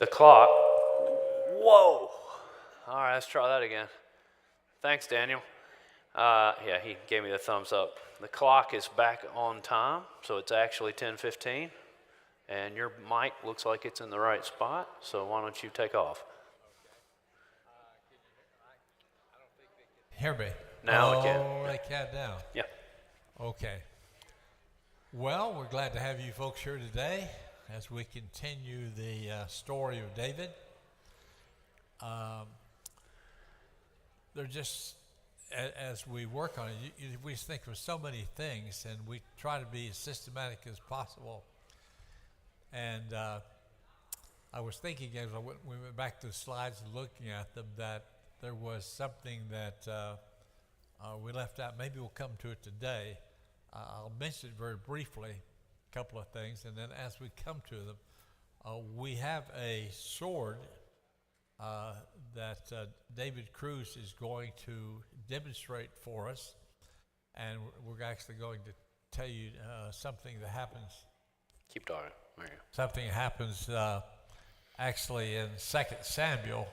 The clock. Whoa. All right, let's try that again. Thanks, Daniel. Yeah, he gave me the thumbs up. The clock is back on time, so it's actually 10:15, and your mic looks like it's in the right spot, so why don't you take off? Hear me? Now we can. Oh, they can't now. Yeah. Okay. Well, we're glad to have you folks here today as we continue the story of David. They're just, as we work on it, we think of so many things, and we try to be as systematic as possible. And I was thinking as we went back to the slides and looking at them that there was something that we left out. Maybe we'll come to it today. I'll mention it very briefly, a couple of things, and then as we come to them, we have a sword that David Cruz is going to demonstrate for us, and we're actually going to tell you something that happens. Keep talking. There you go. Something happens actually in 2 Samuel.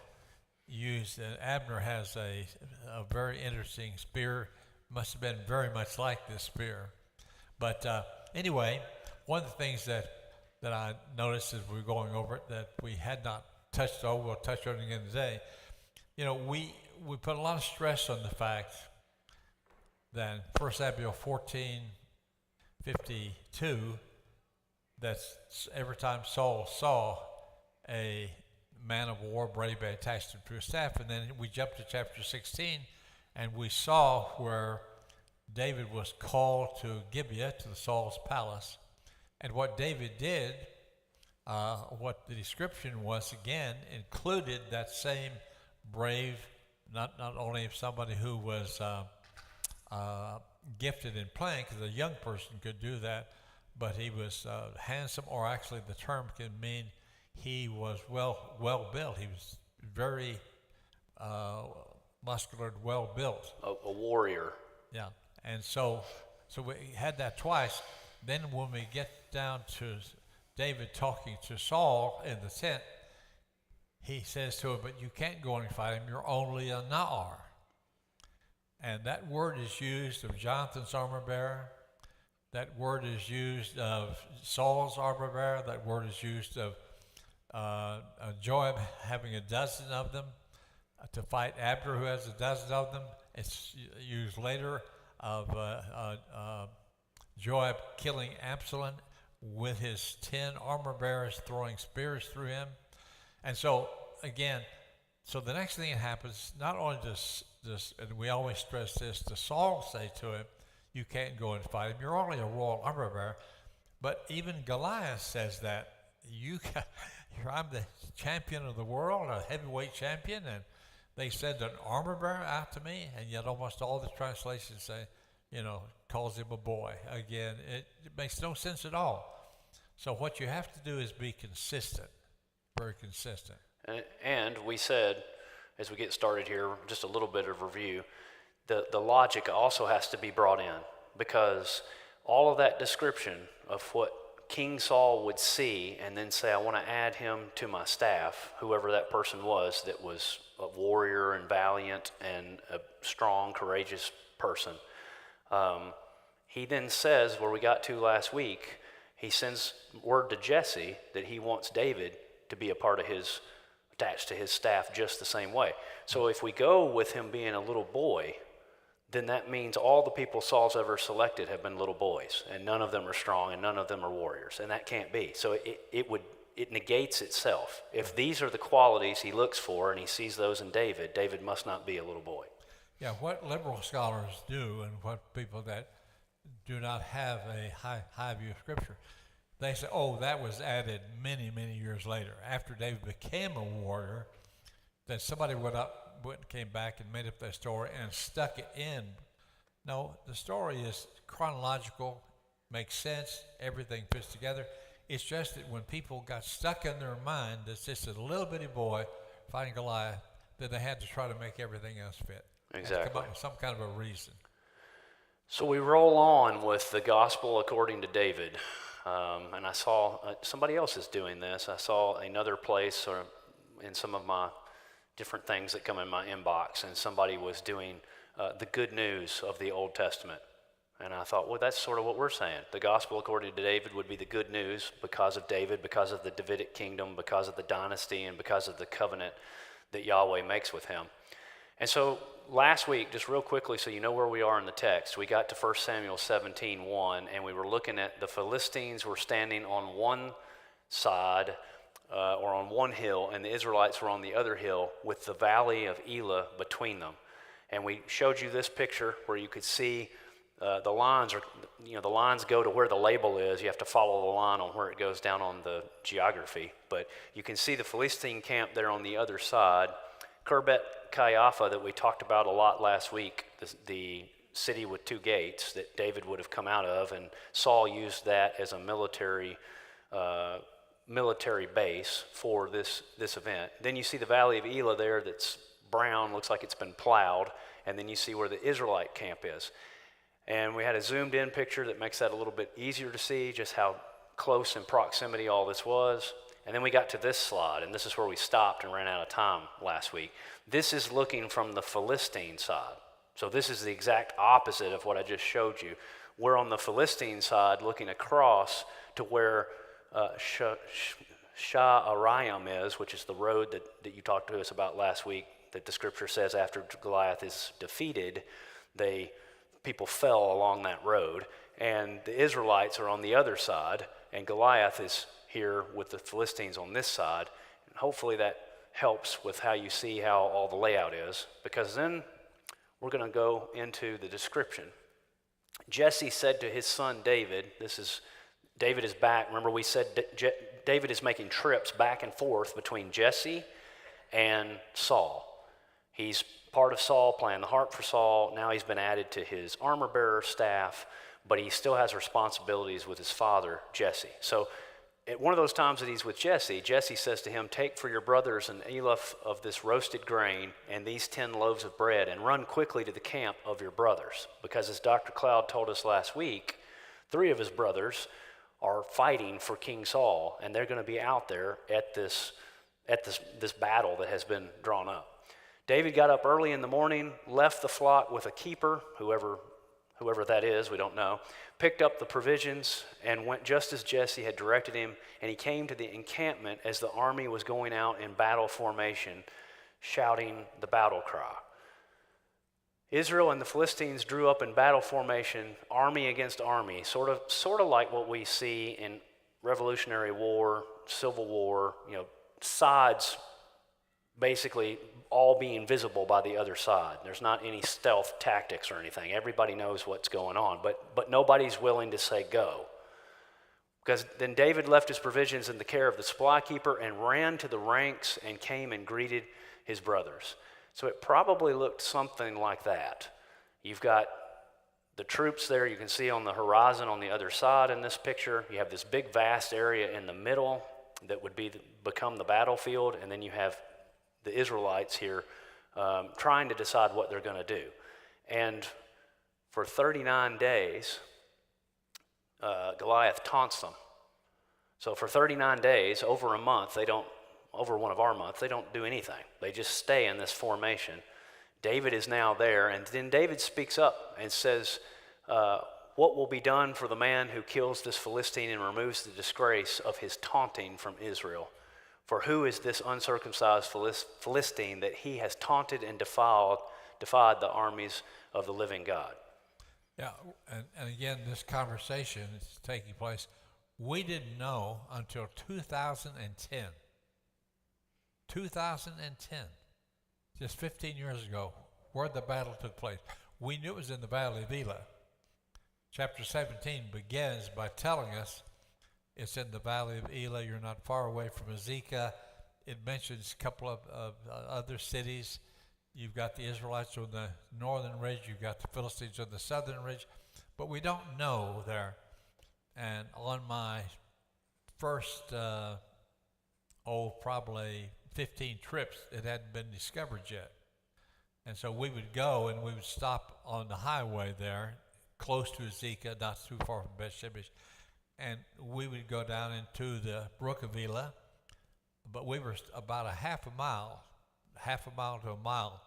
Abner has a very interesting spear. Must have been very much like this spear. But anyway, one of the things that I noticed as we were going over it that we had not touched on, we'll touch on it again today. You know, we put a lot of stress on the fact that in 1 Samuel 14:52, that's every time Saul saw a man of war, brave, attached to a staff. And then we jumped to chapter 16, and we saw where David was called to Gibeah, to Saul's palace. And what David did, what the description was, again, included that same brave, not only of somebody who was gifted in playing, because a young person could do that, but he was handsome, or actually the term can mean he was well built. He was very muscular, well built. A warrior. Yeah, and so we had that twice. Then when we get down to David talking to Saul in the tent, he says to him, "But you can't go and fight him. You're only a Na'ar." And that word is used of Jonathan's armor bearer. That word is used of Saul's armor bearer. That word is used of Joab having a dozen of them to fight Abner, who has a dozen of them. It's used later of Joab killing Absalom with his 10 armor bearers throwing spears through him. And so, again, so the next thing that happens, not only does and we always stress this, does Saul say to him, "You can't go and fight him. You're only a royal armor bearer," but even Goliath says that, I'm the champion of the world, a heavyweight champion, and they send an armor bearer out to me, and yet almost all the translations say, calls him a boy. Again, it makes no sense at all. So what you have to do is be consistent, very consistent. And we said, as we get started here, just a little bit of review, the logic also has to be brought in, because all of that description of what King Saul would see and then say, "I want to add him to my staff," whoever that person was that was a warrior and valiant and a strong, courageous person. He then says, where we got to last week, he sends word to Jesse that he wants David to be a part of attached to his staff just the same way. So if we go with him being a little boy, then that means all the people Saul's ever selected have been little boys, and none of them are strong, and none of them are warriors, and that can't be. So it negates itself. If these are the qualities he looks for, and he sees those in David, David must not be a little boy. Yeah, what liberal scholars do, and what people that do not have a high view of Scripture, they say, "Oh, that was added many, many years later, after David became a warrior." Then somebody came back and made up that story and stuck it in. No, the story is chronological, makes sense, everything fits together. It's just that when people got stuck in their mind that just a little bitty boy fighting Goliath, that they had to try to make everything else fit. Exactly. And come up with some kind of a reason. So we roll on with the gospel according to David. And I saw somebody else is doing this. I saw another place or in some of my different things that come in my inbox, and somebody was doing the good news of the Old Testament. And I thought, well, that's sort of what we're saying. The gospel according to David would be the good news because of David, because of the Davidic kingdom, because of the dynasty, and because of the covenant that Yahweh makes with him. And so last week, just real quickly so you know where we are in the text, we got to 1 Samuel 17:1, and we were looking at the Philistines were standing on one side or on one hill, and the Israelites were on the other hill with the valley of Elah between them. And we showed you this picture where you could see the lines are, the lines go to where the label is. You have to follow the line on where it goes down on the geography. But you can see the Philistine camp there on the other side. Kirbet Caiaphah that we talked about a lot last week, the city with two gates that David would have come out of, and Saul used that as a military base for this event. Then you see the valley of Elah there that's brown, looks like it's been plowed, and then you see where the Israelite camp is. And we had a zoomed in picture that makes that a little bit easier to see just how close in proximity all this was. And then we got to this slide, and this is where we stopped and ran out of time last week. This is looking from the Philistine side. So this is the exact opposite of what I just showed you. We're on the Philistine side looking across to where Sha'arayim is, which is the road that you talked to us about last week, that the scripture says after Goliath is defeated, people fell along that road. And the Israelites are on the other side, and Goliath is here with the Philistines on this side. And hopefully that helps with how you see how all the layout is, because then we're going to go into the description. Jesse said to his son David, David is back. Remember we said David is making trips back and forth between Jesse and Saul. He's part of Saul, playing the harp for Saul. Now he's been added to his armor bearer staff, but he still has responsibilities with his father, Jesse. So at one of those times that he's with Jesse, Jesse says to him, "Take for your brothers an ephah of this roasted grain and these 10 loaves of bread, and run quickly to the camp of your brothers." Because as Dr. Cloud told us last week, 3 of his brothers are fighting for King Saul, and they're going to be out there at this battle that has been drawn up. David got up early in the morning, left the flock with a keeper, whoever that is, we don't know, picked up the provisions and went just as Jesse had directed him, and he came to the encampment as the army was going out in battle formation, shouting the battle cry. Israel and the Philistines drew up in battle formation, army against army, sort of like what we see in Revolutionary War, Civil War, sides basically all being visible by the other side. There's not any stealth tactics or anything. Everybody knows what's going on, but nobody's willing to say go. Because then David left his provisions in the care of the supply keeper and ran to the ranks and came and greeted his brothers. So it probably looked something like that. You've got the troops there you can see on the horizon on the other side in this picture. You have this big vast area in the middle that would become the battlefield, and then you have the Israelites here trying to decide what they're going to do. And for 39 days, Goliath taunts them. So for 39 days, over a month, over one of our months, they don't do anything. They just stay in this formation. David is now there, and then David speaks up and says, what will be done for the man who kills this Philistine and removes the disgrace of his taunting from Israel? For who is this uncircumcised Philistine that he has taunted and defied the armies of the living God? Yeah, and again, this conversation is taking place. We didn't know until 2010. 2010, just 15 years ago, where the battle took place. We knew it was in the Valley of Elah. Chapter 17 begins by telling us it's in the Valley of Elah. You're not far away from Azekah. It mentions a couple of other cities. You've got the Israelites on the northern ridge. You've got the Philistines on the southern ridge. But we don't know there. And on my first, probably 15 trips, it hadn't been discovered yet. And so we would go and we would stop on the highway there, close to Azekah, not too far from Beth-Shemesh. and we would go down into the Brook of Elah, but we were about a half a mile to a mile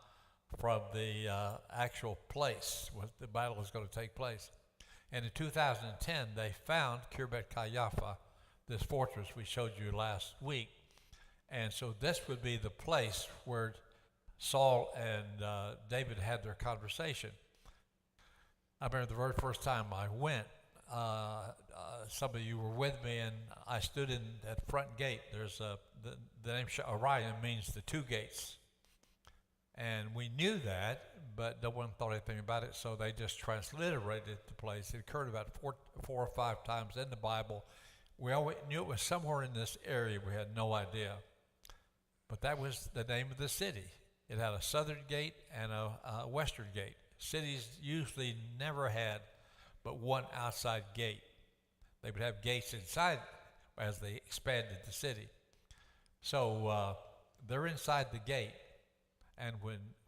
from the actual place where the battle was going to take place. And in 2010, they found Kirbet Kayafa, this fortress we showed you last week. And so this would be the place where Saul and David had their conversation. I remember the very first time I went, some of you were with me, and I stood in that front gate. There's the name Orion means the two gates. And we knew that, but no one thought anything about it, so they just transliterated the place. It occurred about four or five times in the Bible. We always knew it was somewhere in this area. We had no idea. But that was the name of the city. It had a southern gate and a western gate. Cities usually never had but one outside gate. They would have gates inside as they expanded the city. So they're inside the gate. And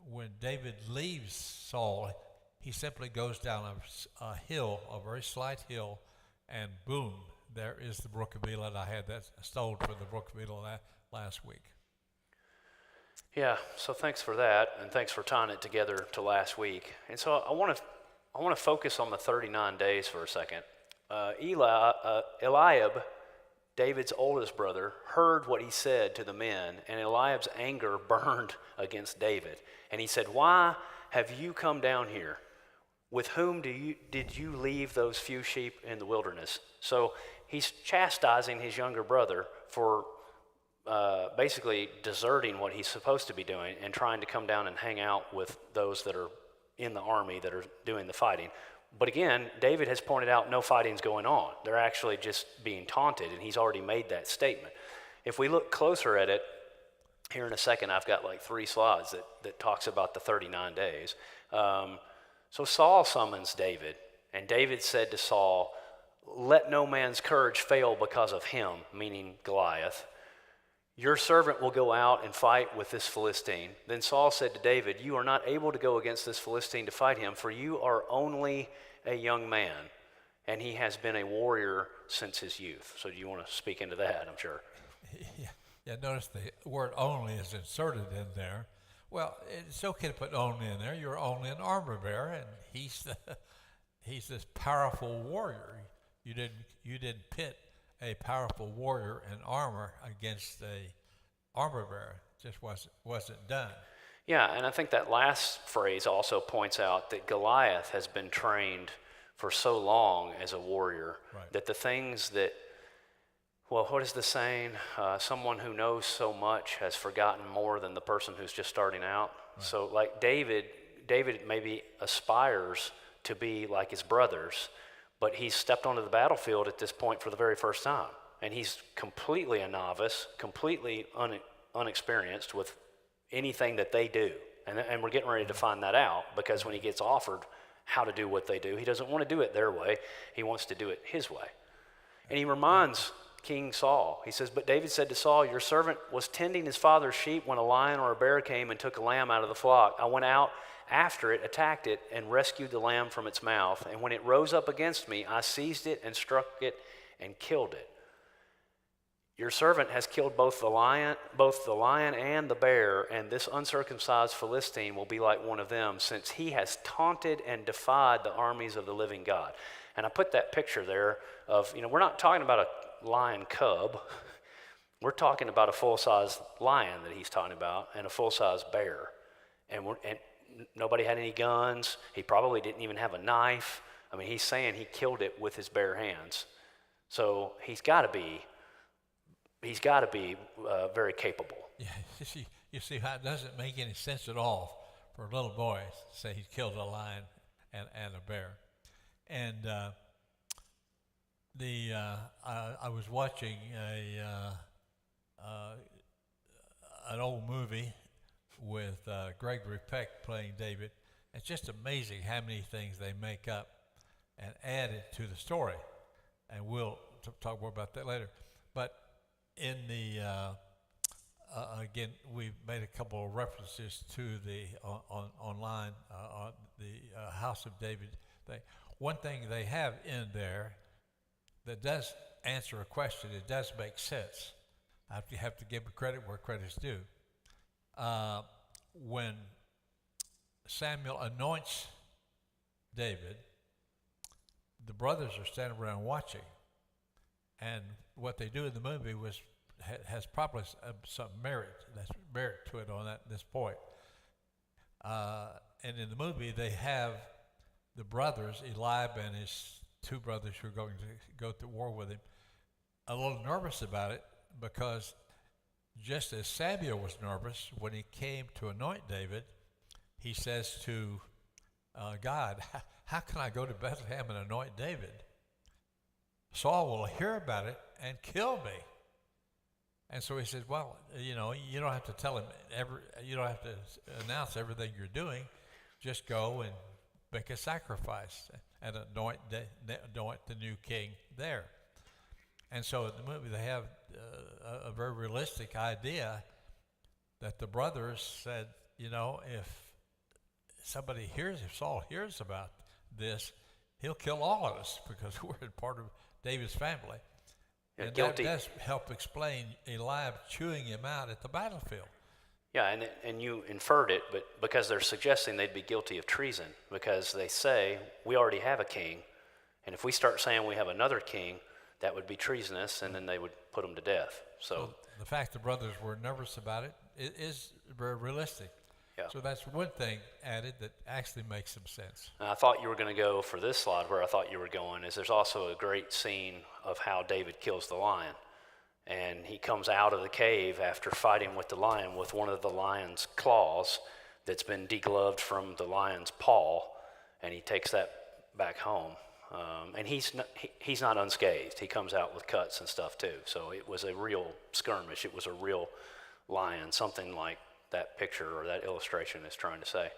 when David leaves Saul, he simply goes down a hill, a very slight hill, and boom, there is the Brook of Elah. I had that stole from the Brook of Elah last week. Yeah, so thanks for that, and thanks for tying it together to last week. And so I want to focus on the 39 days for a second. Eliab, David's oldest brother, heard what he said to the men, and Eliab's anger burned against David. And he said, "Why have you come down here? With whom did you leave those few sheep in the wilderness?" So he's chastising his younger brother for basically deserting what he's supposed to be doing and trying to come down and hang out with those that are in the army that are doing the fighting. But again, David has pointed out no fighting's going on. They're actually just being taunted, and he's already made that statement. If we look closer at it, here in a second, I've got like 3 slides that talks about the 39 days. So Saul summons David, and David said to Saul, "Let no man's courage fail because of him," meaning Goliath. "Your servant will go out and fight with this Philistine." Then Saul said to David, "You are not able to go against this Philistine to fight him, for you are only a young man, and he has been a warrior since his youth." So do you want to speak into that, I'm sure? Yeah, notice the word "only" is inserted in there. Well, it's okay to put "only" in there. You're only an armor bearer, and he's this powerful warrior. You didn't pit a powerful warrior in armor against a armor bearer. It just wasn't done. Yeah, and I think that last phrase also points out that Goliath has been trained for so long as a warrior, right, that the things that, well, what is the saying? Someone who knows so much has forgotten more than the person who's just starting out. Right. So like David maybe aspires to be like his brothers, but he's stepped onto the battlefield at this point for the very first time. And he's completely a novice, completely unexperienced with anything that they do. And we're getting ready to find that out, because when he gets offered how to do what they do, he doesn't want to do it their way. He wants to do it his way. And he reminds King Saul, he says, "But David said to Saul, your servant was tending his father's sheep when a lion or a bear came and took a lamb out of the flock. I went out after it, attacked it, and rescued the lamb from its mouth. And when it rose up against me, I seized it and struck it and killed it. Your servant has killed both the lion and the bear, and this uncircumcised Philistine will be like one of them, since he has taunted and defied the armies of the living God." And I put that picture there of, we're not talking about a lion cub. We're talking about a full-size lion that he's talking about, and a full-size bear. And nobody had any guns. He probably didn't even have a knife. I mean, he's saying he killed it with his bare hands. So he's got to be very capable. Yeah, you see how it doesn't make any sense at all for a little boy to say he killed a lion and a bear. And I was watching an old movie with Gregory Peck playing David. It's just amazing how many things they make up and add it to the story. And we'll talk more about that later. But in the again, we've made a couple of references to the online the House of David thing. One thing they have in there that does answer a question. It does make sense. You have to give credit where credit's due. When Samuel anoints David, the brothers are standing around watching, and what they do in the movie has probably some merit. That's merit to it on this point. And in the movie, they have the brothers, Eliab and his two brothers who are going to go to war with him, a little nervous about it, because just as Samuel was nervous when he came to anoint David, he says to God, how can I go to Bethlehem and anoint David? Saul will hear about it and kill me. And so he says, well, you don't have to tell him you don't have to announce everything you're doing. Just go and make a sacrifice and anoint the new king there. And so in the movie, they have a very realistic idea that the brothers said, if Saul hears about this, he'll kill all of us because we're part of David's family. Yeah, and guilty. That does help explain Eliab chewing him out at the battlefield. Yeah, and you inferred it, but because they're suggesting they'd be guilty of treason, because they say, we already have a king, and if we start saying we have another king, that would be treasonous, and then they would put him to death. So the fact the brothers were nervous about it is very realistic. Yeah. So that's one thing added that actually makes some sense. And I thought you were going to go for this slide where I thought you were going, is there's also a great scene of how David kills the lion. And he comes out of the cave after fighting with the lion with one of the lion's claws that's been degloved from the lion's paw, and he takes that back home. And he's not unscathed. He comes out with cuts and stuff too. So it was a real skirmish. It was a real lion, something like that picture or that illustration is trying to say.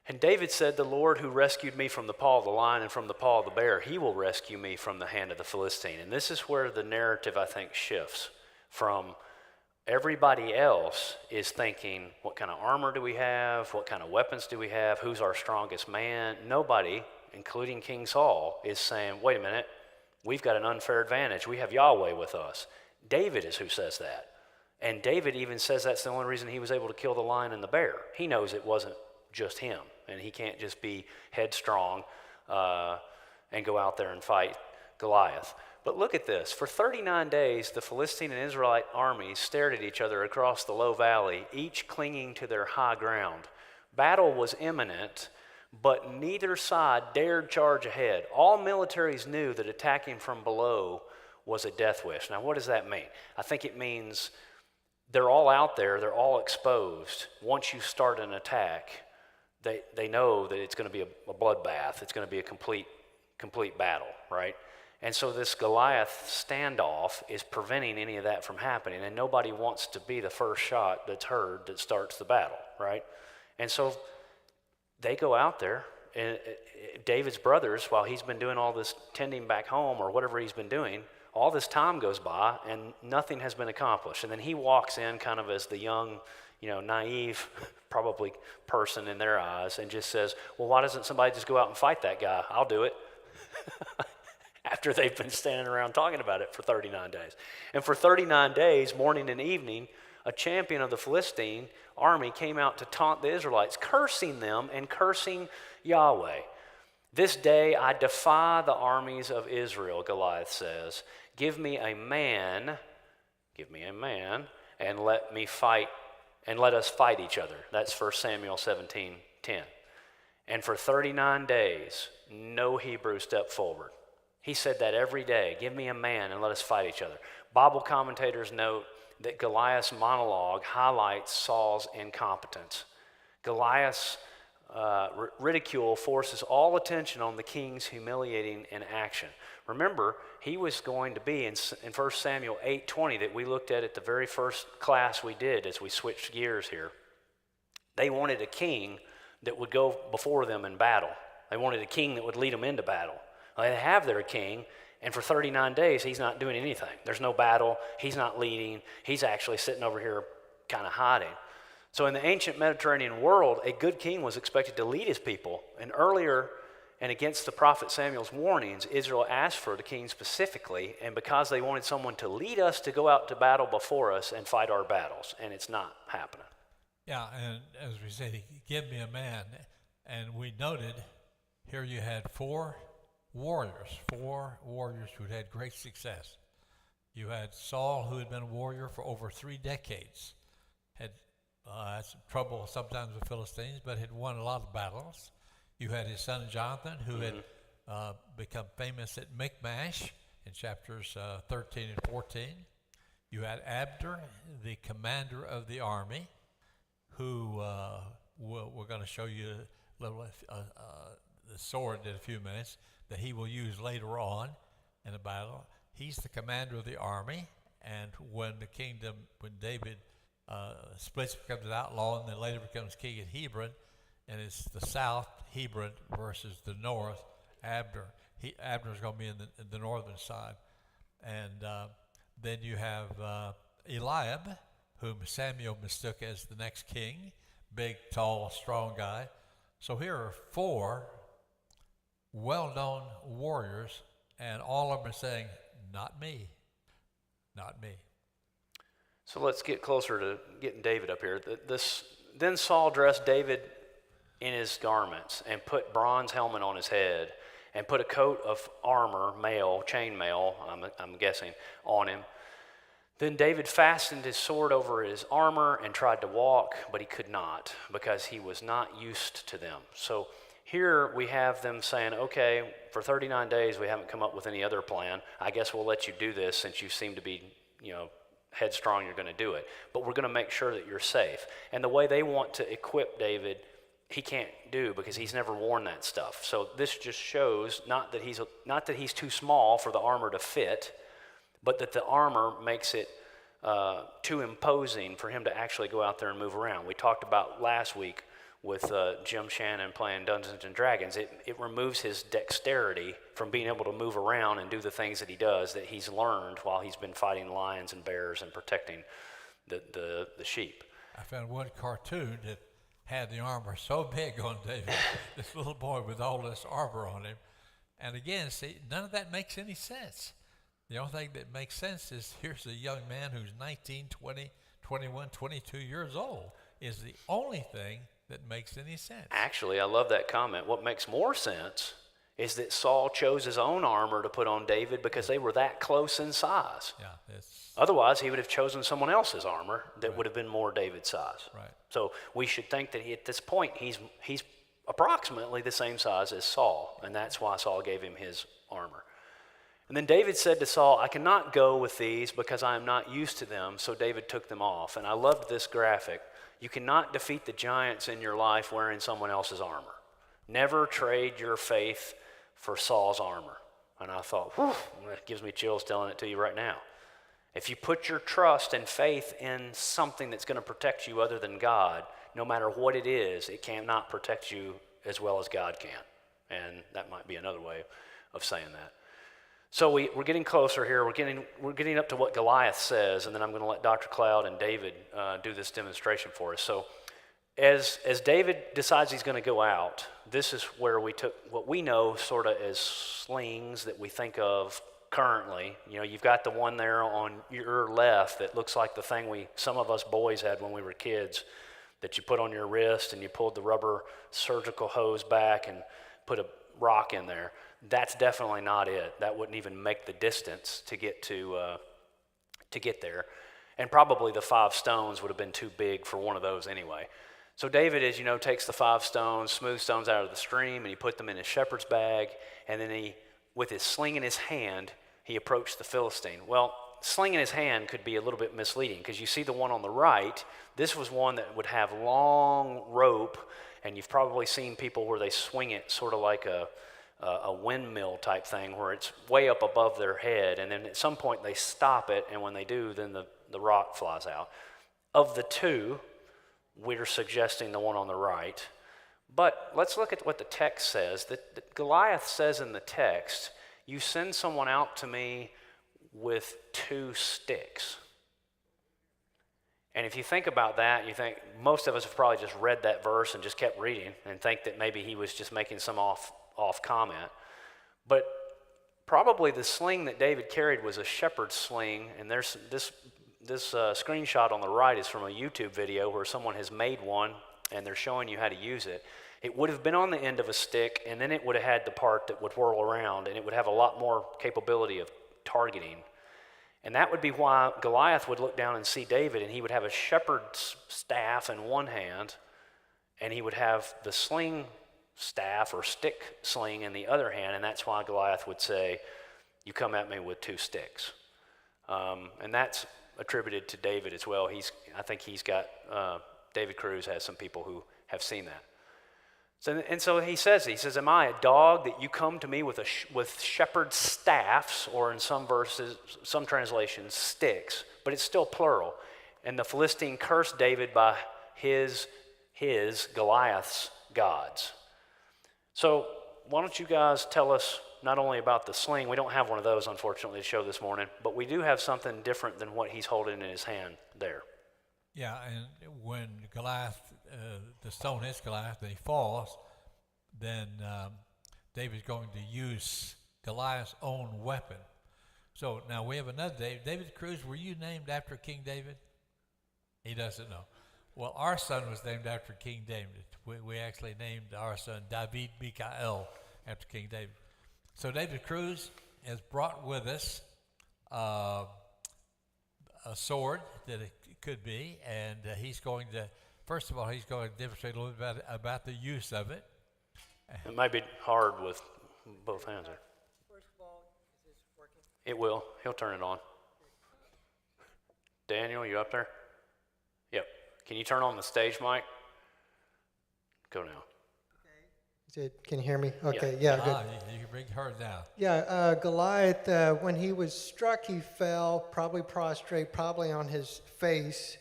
And David said, the Lord who rescued me from the paw of the lion and from the paw of the bear, he will rescue me from the hand of the Philistine. And this is where the narrative, I think, shifts from everybody else is thinking, what kind of armor do we have? What kind of weapons do we have? Who's our strongest man? Nobody, including King Saul, is saying, wait a minute, we've got an unfair advantage. We have Yahweh with us. David is who says that. And David even says that's the only reason he was able to kill the lion and the bear. He knows it wasn't just him, and he can't just be headstrong and go out there and fight Goliath. But look at this. For 39 days, the Philistine and Israelite armies stared at each other across the low valley, each clinging to their high ground. Battle was imminent, but neither side dared charge ahead. All militaries knew that attacking from below was a death wish. Now, what does that mean? I think it means they're all out there, they're all exposed. Once you start an attack, they know that it's going to be a bloodbath. It's going to be a complete battle, right? And so this Goliath standoff is preventing any of that from happening, and nobody wants to be the first shot that's heard that starts the battle, right? And so they go out there, and David's brothers, while he's been doing all this tending back home or whatever he's been doing, all this time goes by and nothing has been accomplished. And then he walks in kind of as the young, naive, probably person in their eyes and just says, well, why doesn't somebody just go out and fight that guy? I'll do it. After they've been standing around talking about it for 39 days. And for 39 days, morning and evening, a champion of the Philistine army came out to taunt the Israelites, cursing them and cursing Yahweh. This day I defy the armies of Israel, Goliath says. Give me a man, and let us fight each other. That's 1 Samuel 17:10. And for 39 days, no Hebrew stepped forward. He said that every day, give me a man and let us fight each other. Bible commentators note that Goliath's monologue highlights Saul's incompetence. Goliath's ridicule forces all attention on the king's humiliating inaction. Remember, he was going to be in 1 Samuel 8:20 that we looked at the very first class we did as we switched gears here. They wanted a king that would go before them in battle. They wanted a king that would lead them into battle. Well, they have their king, and for 39 days, he's not doing anything. There's no battle. He's not leading. He's actually sitting over here kind of hiding. So in the ancient Mediterranean world, a good king was expected to lead his people. And earlier And against the prophet Samuel's warnings, Israel asked for the king specifically, and because they wanted someone to lead us to go out to battle before us and fight our battles, and it's not happening. Yeah, and as we said, give me a man. And we noted here you had four warriors who had great success. You had Saul, who had been a warrior for over 3 decades, had some trouble sometimes with Philistines, but had won a lot of battles. You had his son Jonathan, who had become famous at Michmash in chapters 13 and 14. You had Abner, the commander of the army, who we're going to show you a little the sword in a few minutes that he will use later on in a battle. He's the commander of the army, and when David splits, becomes an outlaw, and then later becomes king at Hebron, and it's the south, Hebron, versus the north, Abner. Abner's going to be in the northern side. And then you have Eliab, whom Samuel mistook as the next king, big, tall, strong guy. So here are 4 well-known warriors, and all of them are saying, not me, not me. So let's get closer to getting David up here. Then Saul dressed David in his garments and put bronze helmet on his head and put a coat of armor, chainmail, I'm guessing, on him. Then David fastened his sword over his armor and tried to walk, but he could not because he was not used to them. So here we have them saying, okay, for 39 days we haven't come up with any other plan. I guess we'll let you do this since you seem to be, headstrong, you're going to do it. But we're going to make sure that you're safe. And the way they want to equip David, he can't do because he's never worn that stuff. So this just shows not that he's too small for the armor to fit, but that the armor makes it too imposing for him to actually go out there and move around. We talked about last week with Jim Shannon playing Dungeons and Dragons. It removes his dexterity from being able to move around and do the things that he does that he's learned while he's been fighting lions and bears and protecting the sheep. I found one cartoon that had the armor so big on David, this little boy with all this armor on him. And again, see, none of that makes any sense. The only thing that makes sense is here's a young man who's 19, 20, 21, 22 years old is the only thing that makes any sense. Actually, I love that comment. What makes more sense is that Saul chose his own armor to put on David because they were that close in size. Yeah, Otherwise, he would have chosen someone else's armor that would have been more David's size. Right. So we should think that at this point, he's approximately the same size as Saul, and that's why Saul gave him his armor. And then David said to Saul, I cannot go with these because I am not used to them, so David took them off. And I loved this graphic. You cannot defeat the giants in your life wearing someone else's armor. Never trade your faith for Saul's armor. And I thought, whew, that gives me chills telling it to you right now. If you put your trust and faith in something that's going to protect you other than God, no matter what it is, it cannot protect you as well as God can. And that might be another way of saying that. So we're getting closer here. We're getting up to what Goliath says, and then I'm going to let Dr. Cloud and David do this demonstration for us. So as David decides he's going to go out, this is where we took what we know sort of as slings that we think of currently. You've got the one there on your left that looks like the thing some of us boys had when we were kids that you put on your wrist and you pulled the rubber surgical hose back and put a rock in there. That's definitely not it. That wouldn't even make the distance to get there. And probably the 5 stones would have been too big for one of those anyway. So David, as you know, takes the 5 stones, smooth stones out of the stream, and he put them in his shepherd's bag, and then with his sling in his hand, he approached the Philistine. Well, sling in his hand could be a little bit misleading because you see the one on the right, this was one that would have long rope, and you've probably seen people where they swing it sort of like a windmill type thing where it's way up above their head, and then at some point they stop it, and when they do, then the rock flies out. Of the two, we're suggesting the one on the right. But let's look at what the text says. That Goliath says in the text, you send someone out to me with 2 sticks. And if you think about that, you think most of us have probably just read that verse and just kept reading and think that maybe he was just making some off comment. But probably the sling that David carried was a shepherd's sling, and there's this screenshot on the right is from a YouTube video where someone has made one, and they're showing you how to use it. It would have been on the end of a stick, and then it would have had the part that would whirl around, and it would have a lot more capability of targeting. And that would be why Goliath would look down and see David, and he would have a shepherd's staff in one hand, and he would have the sling staff or stick sling in the other hand, and that's why Goliath would say, "You come at me with two sticks." And that's attributed to David as well. I think he's got, David Cruz has some people who have seen that. So he says, "Am I a dog that you come to me with shepherd's staffs," or in some verses, some translations, sticks, but it's still plural. And the Philistine cursed David by his Goliath's gods. So why don't you guys tell us not only about the sling, we don't have one of those unfortunately to show this morning, but we do have something different than what he's holding in his hand there. Yeah, and when Goliath, the stone hits Goliath and he falls, then David's going to use Goliath's own weapon. So now we have another David. David Cruz, were you named after King David? He doesn't know. Well, our son was named after King David. We actually named our son David Mikael after King David. So David Cruz has brought with us a sword that it could be, and he's going to, first of all, he's going to demonstrate a little bit about the use of it. It might be hard with both hands there. First of all, is this working? It will. He'll turn it on. Daniel, you up there? Yep. Can you turn on the stage mic? Go now. Can you hear me? Okay, yeah, good. You can bring her down. Yeah, Goliath, when he was struck, he fell, probably prostrate, probably on his face.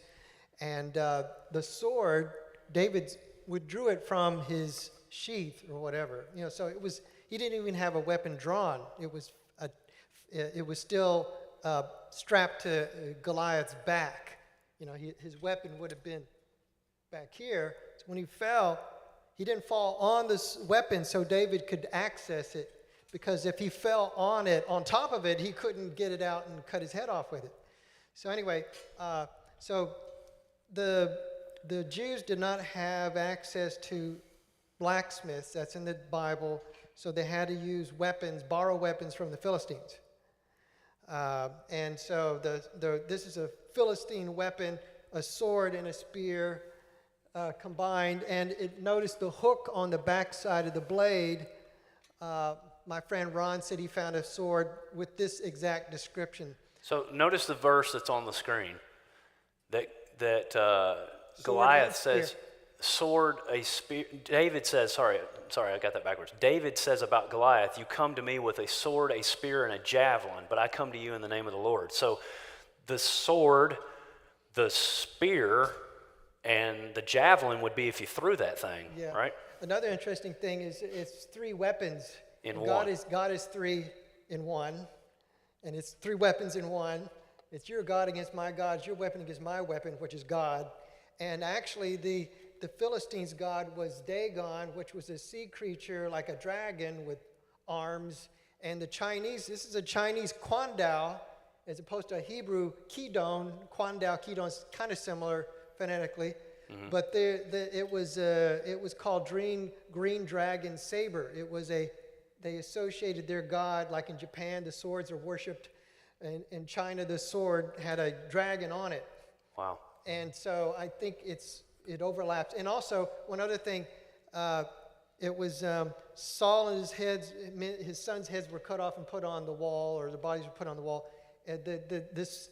And the sword, David withdrew it from his sheath or whatever. So he didn't even have a weapon drawn. It was still strapped to Goliath's back. His weapon would have been back here. So when he fell, he didn't fall on this weapon so David could access it, because if he fell on it, on top of it, he couldn't get it out and cut his head off with it. So anyway, so the Jews did not have access to blacksmiths. That's in the Bible. So they had to use weapons, borrow weapons from the Philistines. And so this is a Philistine weapon, a sword and a spear, combined, and notice the hook on the back side of the blade. My friend Ron said he found a sword with this exact description. So notice the verse that's on the screen that Goliath says, sword, a spear. David says, sorry, I got that backwards. David says about Goliath, "You come to me with a sword, a spear, and a javelin, but I come to you in the name of the Lord." So the sword, the spear, and the javelin would be if you threw that thing, right? Another interesting thing is it's three weapons. In God one. God is three in one, and it's three weapons in one. It's your God against my God. It's your weapon against my weapon, which is God. And actually, the Philistines' god was Dagon, which was a sea creature like a dragon with arms. And the Chinese, this is a Chinese Kwandao, as opposed to a Hebrew Kidon. Kwandao is kind of similar phonetically, but it was called green dragon saber. They associated their god, like in Japan, the swords are worshipped. In China, the sword had a dragon on it. Wow. And so I think it overlaps. And also, one other thing, it was Saul and his sons' heads were cut off and put on the wall, or the bodies were put on the wall. This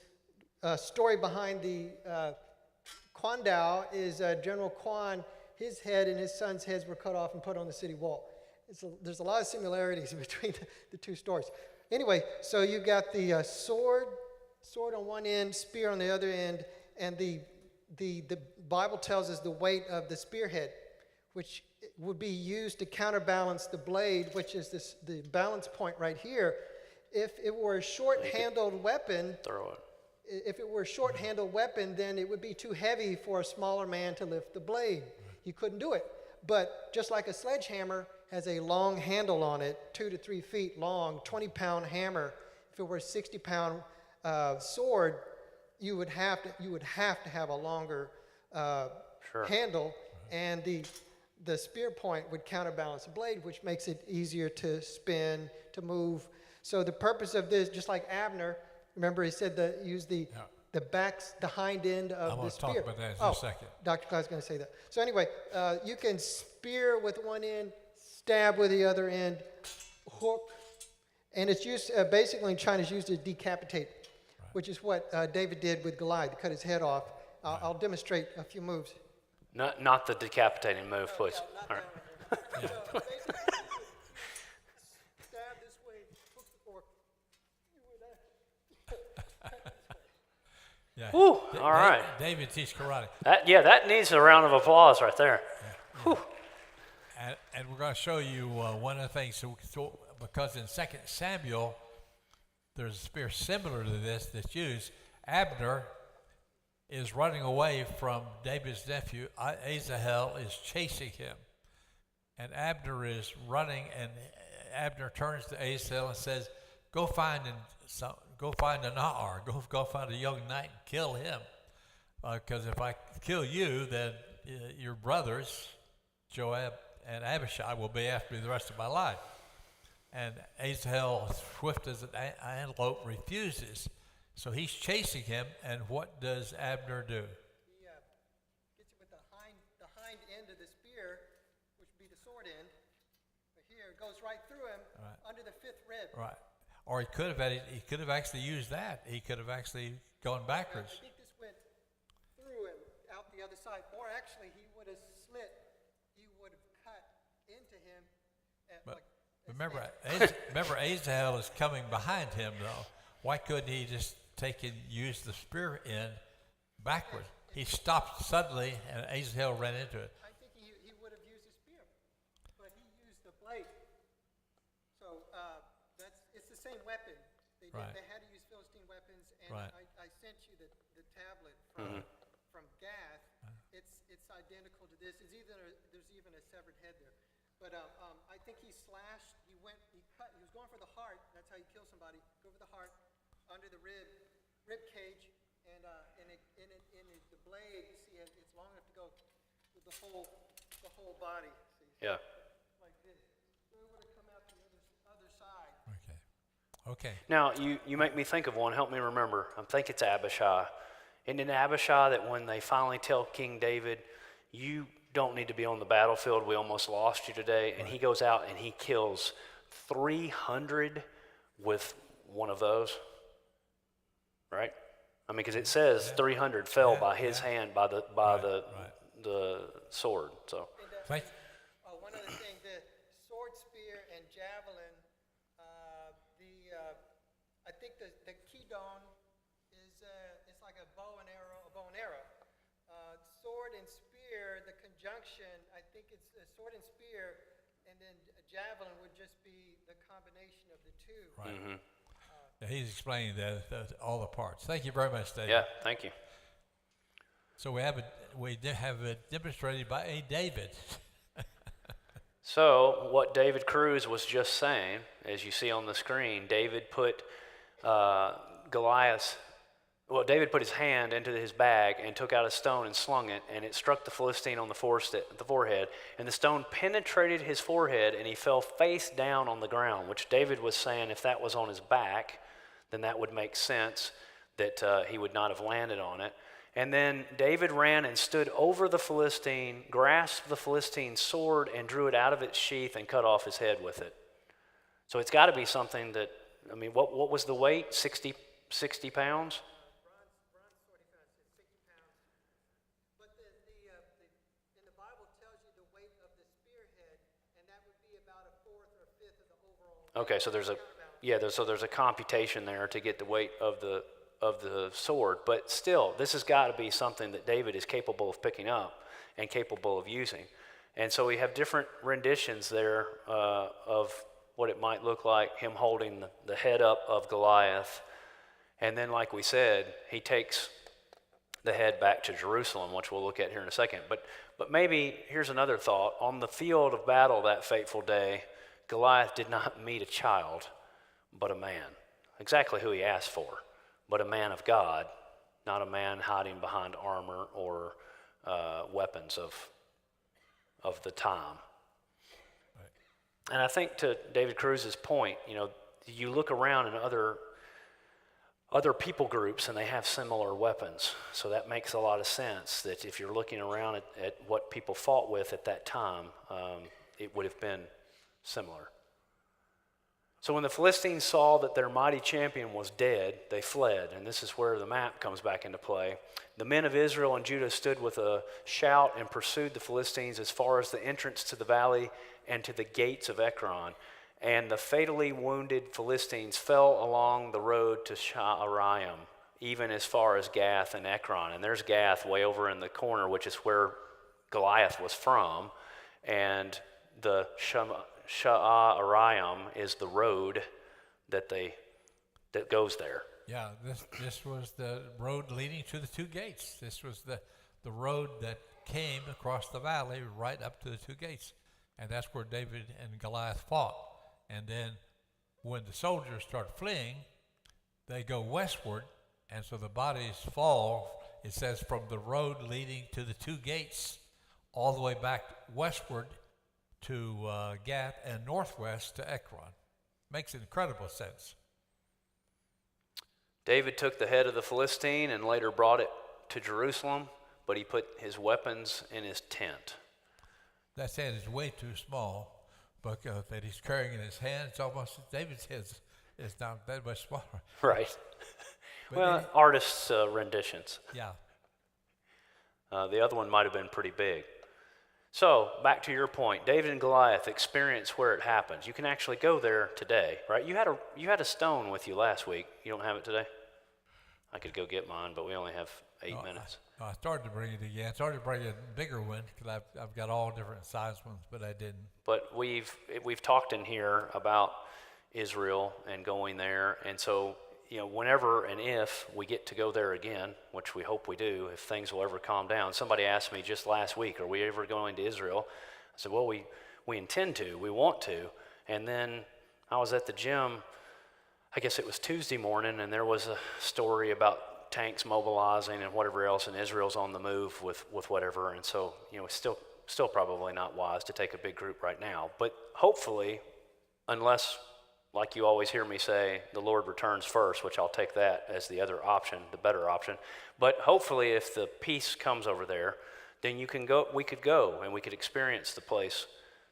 story behind the Kwandao is General Kwan. His head and his son's heads were cut off and put on the city wall. There's a lot of similarities between the two stories. Anyway, so you got the sword on one end, spear on the other end, and the Bible tells us the weight of the spearhead, which would be used to counterbalance the blade, which is the balance point right here. If it were a short-handled weapon, Throw it. If it were a short-handled weapon, then it would be too heavy for a smaller man to lift the blade. He couldn't do it. But just like a sledgehammer has a long handle on it, 2 to 3 feet long, 20-pound hammer. If it were a 60-pound sword, you would have to have a longer Sure. handle, and the spear point would counterbalance the blade, which makes it easier to spin, to move. So the purpose of this, just like Abner, remember he said that use the hind end of I'm the going to talk spear. about that in just a second. Dr. Cloud's going to say that. So anyway, you can spear with one end, stab with the other end, hook, and it's used basically in China. It's used to decapitate, which is what David did with Goliath, to cut his head off. I'll demonstrate a few moves. Not the decapitating move, please. All right. So basically, stab this way, hook the fork. Yeah. Whew, all right. David teach karate. That needs a round of applause right there. Whew. And we're going to show you one of the things. So because in 2 Samuel, there's a spear similar to this that's used. Abner is running away from David's nephew. Asahel is chasing him. And Abner is running, and Abner turns to Asahel and says, go find a Nahar, go find a young knight and kill him. Because if I kill you, then your brothers, Joab and Abishai, will be after me the rest of my life. And Asahel, swift as an antelope, refuses. So he's chasing him, and what does Abner do? He gets it with the hind end of the spear, which would be the sword end. But here it goes right through him, under the 5th rib. Right. Or he could have actually used that. He could have actually gone backwards. I think this went through him, out the other side. Or actually, he would have slit. He would have cut into him. But remember, Asahel is coming behind him, though. Why couldn't he just use the spear end backward? He stopped suddenly, and Asahel ran into it. I think he would have used the spear, but he used the blade. So it's the same weapon. They had to use Philistine weapons, and I sent you the tablet from Gath. It's identical to this. There's even a severed head there. But I think he slashed. He cut. He was going for the heart. That's how you kill somebody. Go for the heart, under the rib cage, and the blade. You see, it's long enough to go with the whole body. See? Yeah. Like this. So it would have come out the other side. Okay. Now, you make me think of one. Help me remember. I think it's Abishai. Isn't it Abishai that when they finally tell King David, you don't need to be on the battlefield, we almost lost you today, and he goes out and he kills 300 with one of those, right? I mean, because it says 300 fell by his hand, by the sword. So. One other thing, the sword, spear, and javelin. I think the kedon is it's like a bow and arrow. Sword and spear, the conjunction. I think it's a sword and spear, and then a javelin would just be the combination of the two. Right. Mm-hmm. He's explaining all the parts. Thank you very much, David. Yeah, thank you. So we have it demonstrated by a David. So what David Cruz was just saying, as you see on the screen, David put David put his hand into his bag and took out a stone and slung it, and it struck the Philistine on the forehead, and the stone penetrated his forehead, and he fell face down on the ground, which David was saying if that was on his back, then that would make sense that he would not have landed on it. And then David ran and stood over the Philistine, grasped the Philistine's sword, and drew it out of its sheath and cut off his head with it. So it's got to be something that, I mean, what was the weight? 60 pounds? Okay, so there's a computation there to get the weight of the sword, but still, this has got to be something that David is capable of picking up and capable of using. And so we have different renditions there of what it might look like, him holding the head up of Goliath, and then, like we said, he takes they head back to Jerusalem, which we'll look at here in a second. But maybe here's another thought. On the field of battle that fateful day, Goliath did not meet a child, but a man. Exactly who he asked for, but a man of God, not a man hiding behind armor or weapons of the time. Right. And I think to David Cruz's point, you look around in other people groups and they have similar weapons. So that makes a lot of sense that if you're looking around at what people fought with at that time, it would have been similar. So when the Philistines saw that their mighty champion was dead, they fled. And this is where the map comes back into play. The men of Israel and Judah stood with a shout and pursued the Philistines as far as the entrance to the valley and to the gates of Ekron. And the fatally wounded Philistines fell along the road to Sha'araim, even as far as Gath and Ekron. And there's Gath way over in the corner, which is where Goliath was from. And the Sha'araim is the road that goes there. Yeah, this was the road leading to the two gates. This was the road that came across the valley right up to the two gates. And that's where David and Goliath fought. And then when the soldiers start fleeing, they go westward, and so the bodies fall, it says, from the road leading to the two gates all the way back westward to Gath and northwest to Ekron. Makes incredible sense. David took the head of the Philistine and later brought it to Jerusalem, but he put his weapons in his tent. That head is way too small, but that he's carrying in his hand, it's almost, David's head is not that much smaller. Right. Well, artists' renditions. Yeah. The other one might have been pretty big. So, back to your point, David and Goliath experience where it happens. You can actually go there today, right? You had a stone with you last week. You don't have it today? I could go get mine, but we only have 8 minutes. I started to bring it again. I started to bring a bigger one because I've got all different size ones, but I didn't. But we've talked in here about Israel and going there, and so whenever and if we get to go there again, which we hope we do, if things will ever calm down. Somebody asked me just last week, are we ever going to Israel? I said, well, we intend to, we want to. And then I was at the gym, I guess it was Tuesday morning, and there was a story about tanks mobilizing and whatever else, and Israel's on the move with whatever. And so, it's still probably not wise to take a big group right now. But hopefully, unless, like you always hear me say, the Lord returns first, which I'll take that as the other option, the better option. But hopefully if the peace comes over there, then we could go and we could experience the place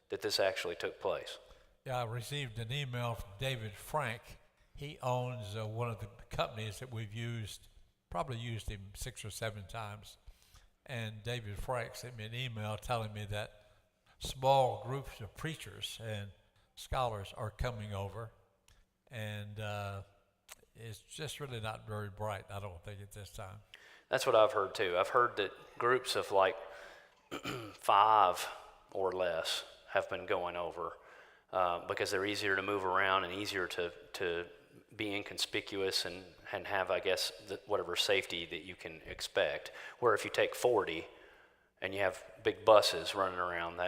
that this actually took place. Yeah, I received an email from David Frank. He owns one of the companies that we've probably used him 6 or 7 times. And David Frank sent me an email telling me that small groups of preachers and scholars are coming over, and it's just really not very bright, I don't think, at this time. That's what I've heard too. I've heard that groups of like 5 or less have been going over because they're easier to move around and easier to be inconspicuous and have, I guess, whatever safety that you can expect. Where if you take 40 and you have big buses running around,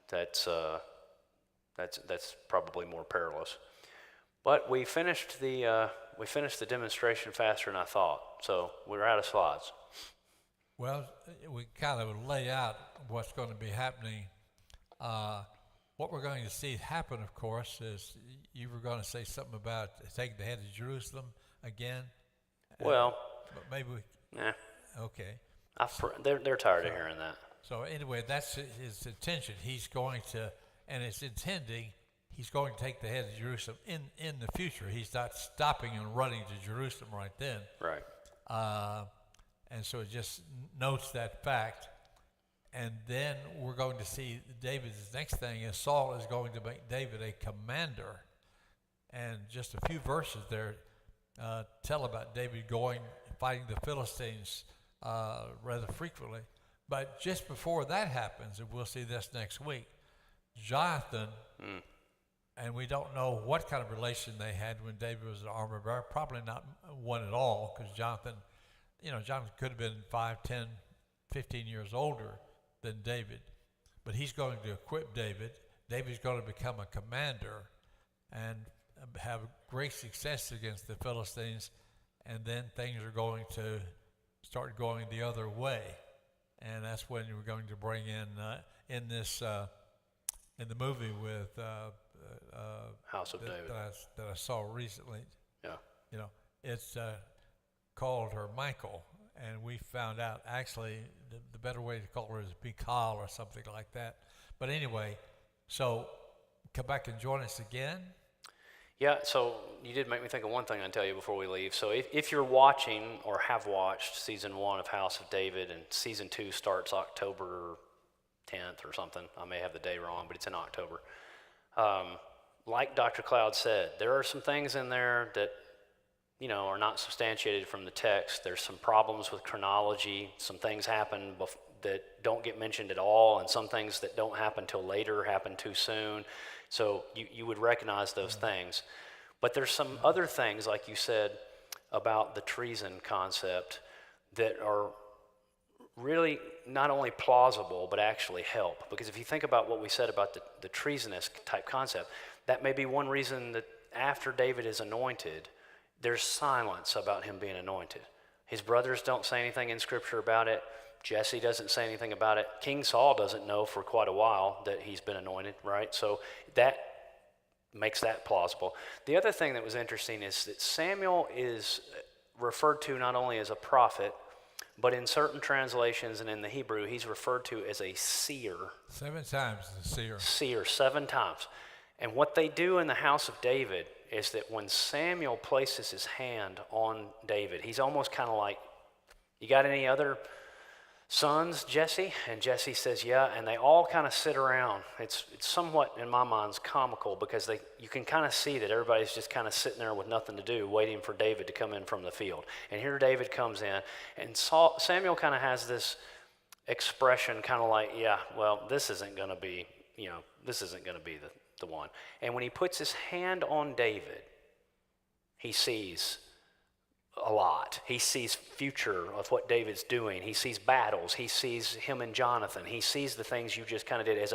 that's probably more perilous. But we finished the demonstration faster than I thought, so we're out of slides. Well, we kind of lay out what's going to be happening. What we're going to see happen, of course, is you were going to say something about taking the head of Jerusalem again. Well, but maybe okay. They're tired of hearing that. So anyway, that's his intention. He's going to. And it's intending he's going to take the head of Jerusalem in the future. He's not stopping and running to Jerusalem right then. Right. And so it just notes that fact. And then we're going to see David's next thing is Saul is going to make David a commander. And just a few verses there tell about David fighting the Philistines rather frequently. But just before that happens, and we'll see this next week, Jonathan, and we don't know what kind of relation they had when David was an armor bearer, probably not one at all, because Jonathan Jonathan could have been 5, 10, 15 years older than David, but he's going to equip David. David's going to become a commander and have great success against the Philistines, and then things are going to start going the other way, and that's when we're going to bring in this in the movie with House of David. that I saw recently. Yeah. It's called her Michael, and we found out actually the better way to call her is Michal or something like that. But anyway, so come back and join us again. Yeah, so you did make me think of one thing I'll tell you before we leave. So if you're watching or have watched season 1 of House of David, and season 2 starts October 10th or something, I may have the day wrong, but it's in October. Like Dr. Cloud said, there are some things in there that are not substantiated from the text. There's some problems with chronology. Some things happen that don't get mentioned at all, and some things that don't happen till later happen too soon. So you would recognize those things. But there's some other things, like you said, about the treason concept that are really not only plausible, but actually help. Because if you think about what we said about the treasonous type concept, that may be one reason that after David is anointed, there's silence about him being anointed. His brothers don't say anything in Scripture about it. Jesse doesn't say anything about it. King Saul doesn't know for quite a while that he's been anointed, right? So that makes that plausible. The other thing that was interesting is that Samuel is referred to not only as a prophet, but in certain translations and in the Hebrew, he's referred to as a seer. 7 times the seer. Seer, 7 times. And what they do in the house of David is that when Samuel places his hand on David, he's almost kind of like, you got any other sons, Jesse? And Jesse says, yeah, and they all kind of sit around. It's somewhat, in my mind, comical because you can kind of see that everybody's just kind of sitting there with nothing to do, waiting for David to come in from the field. And here David comes in, and Samuel kind of has this expression kind of like, yeah, well, this isn't going to be the one. And when he puts his hand on David, he sees a lot. He sees future of what David's doing. He sees battles. He sees him and Jonathan. He sees the things you just kind of did as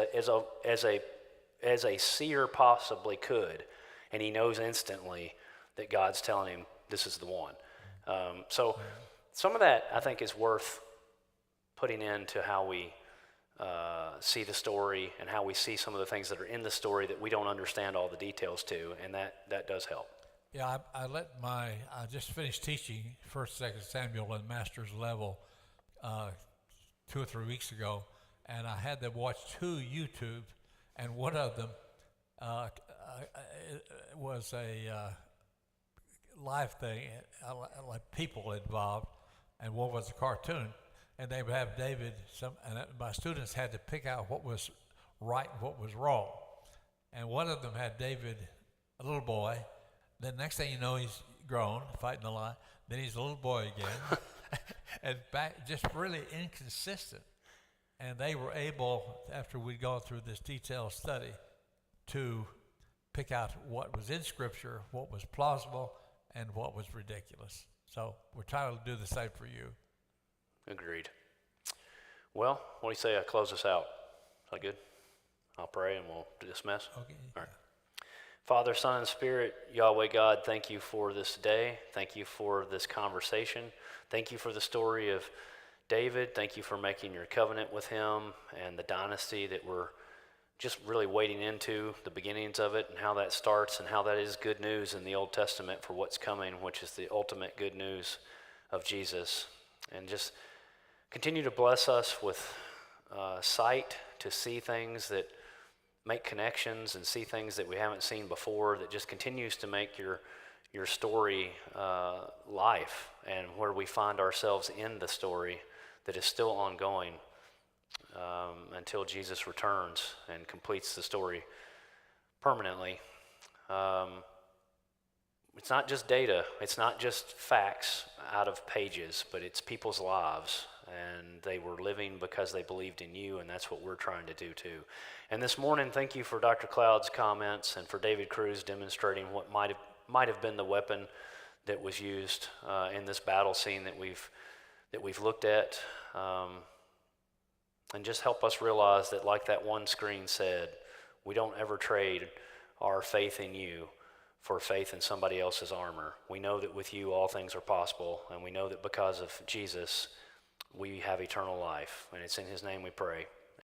a seer possibly could, and he knows instantly that God's telling him this is the one. So some of that I think is worth putting into how we see the story and how we see some of the things that are in the story that we don't understand all the details to, and that does help. Yeah, I just finished teaching 1st, 2nd Samuel and master's level 2 or 3 weeks ago, and I had them watch 2 YouTube, and one of them was a live thing, like people involved, and one was a cartoon, and they would have David, and my students had to pick out what was right and what was wrong, and one of them had David, a little boy. Then next thing you know, he's grown, fighting a lot. Then he's a little boy again, and just really inconsistent. And they were able, after we'd gone through this detailed study, to pick out what was in Scripture, what was plausible, and what was ridiculous. So we're trying to do the same for you. Agreed. Well, what do you say I close this out? Is that good? I'll pray and we'll dismiss. Okay. All right. Father, Son, and Spirit, Yahweh God, thank you for this day. Thank you for this conversation. Thank you for the story of David. Thank you for making your covenant with him and the dynasty that we're just really wading into, the beginnings of it and how that starts and how that is good news in the Old Testament for what's coming, which is the ultimate good news of Jesus. And just continue to bless us with sight to see things that make connections and see things that we haven't seen before, that just continues to make your story life, and where we find ourselves in the story that is still ongoing until Jesus returns and completes the story permanently. It's not just data, it's not just facts out of pages, but it's people's lives, and they were living because they believed in you, and that's what we're trying to do too. And this morning, thank you for Dr. Cloud's comments and for David Cruz demonstrating what might have been the weapon that was used in this battle scene that we've that we've looked at, and just help us realize that, like that one screen said, we don't ever trade our faith in you for faith in somebody else's armor. We know that with you all things are possible, and we know that because of Jesus we have eternal life, and it's in his name we pray.